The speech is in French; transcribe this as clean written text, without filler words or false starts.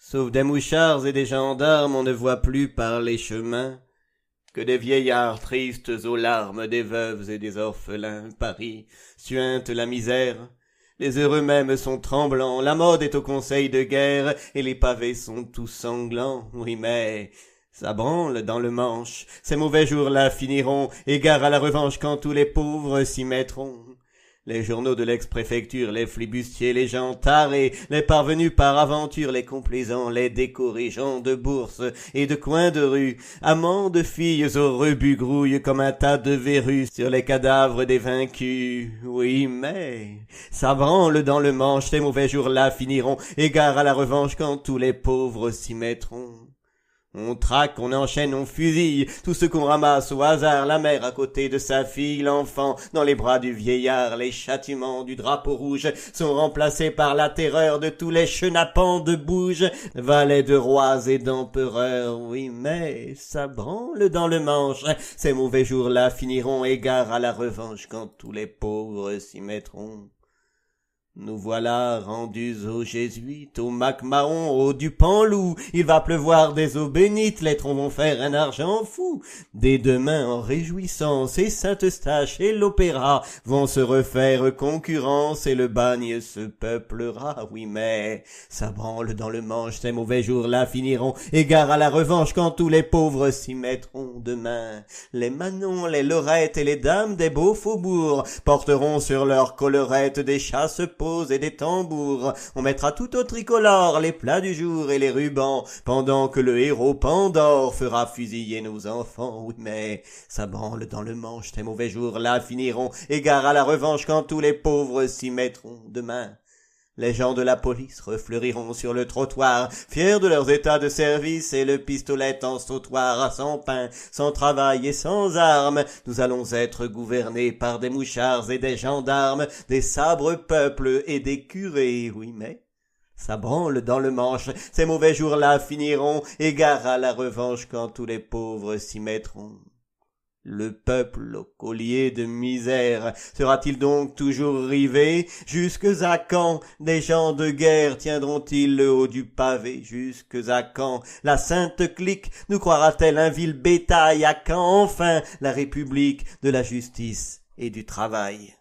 Sauf des mouchards et des gendarmes, on ne voit plus par les chemins que des vieillards tristes aux larmes, des veuves et des orphelins. Paris suinte la misère, les heureux mêmes sont tremblants, la mode est au conseil de guerre, et les pavés sont tous sanglants. Oui, mais ça branle dans le manche, ces mauvais jours-là finiront, égard à la revanche quand tous les pauvres s'y mettront. Les journaux de l'ex-préfecture, les flibustiers, les gens tarés, les parvenus par aventure, les complaisants, les décorés, gens de bourse et de coins de rue, amants de filles au rebut grouillent comme un tas de verrues sur les cadavres des vaincus. Oui, mais ça branle dans le manche, ces mauvais jours-là finiront, égard à la revanche quand tous les pauvres s'y mettront. On traque, on enchaîne, on fusille, tout ce qu'on ramasse au hasard, la mère à côté de sa fille, l'enfant dans les bras du vieillard, les châtiments du drapeau rouge sont remplacés par la terreur de tous les chenapans de bouge, valets de rois et d'empereurs. Oui, mais ça branle dans le manche, ces mauvais jours-là finiront, égard à la revanche quand tous les pauvres s'y mettront. Nous voilà rendus aux jésuites, aux Mac-Mahon, aux Dupanloup. Il va pleuvoir des eaux bénites, les troncs vont faire un argent fou. Dès demain en réjouissance, et Saint-Eustache et l'Opéra vont se refaire concurrence, et le bagne se peuplera. Oui, mais ça branle dans le manche, ces mauvais jours-là finiront, égard à la revanche quand tous les pauvres s'y mettront. Demain, les Manons, les Lorettes et les dames des beaux faubourgs porteront sur leurs collerettes des chasse-peaux et des tambours. On mettra tout au tricolore les plats du jour et les rubans, pendant que le héros Pandore fera fusiller nos enfants. Oui, mais ça branle dans le manche, ces mauvais jours-là finiront, égard à la revanche quand tous les pauvres s'y mettront. Demain, les gens de la police refleuriront sur le trottoir, fiers de leurs états de service, et le pistolet en sautoir, sans pain, sans travail et sans armes. Nous allons être gouvernés par des mouchards et des gendarmes, des sabres peuples et des curés. Oui, mais ça branle dans le manche, ces mauvais jours-là finiront, égard à la revanche quand tous les pauvres s'y mettront. Le peuple au collier de misère sera-t-il donc toujours rivé? Jusque à quand des gens de guerre tiendront-ils le haut du pavé? Jusque à quand la sainte clique nous croira-t-elle un vil bétail? À quand enfin la République de la justice et du travail?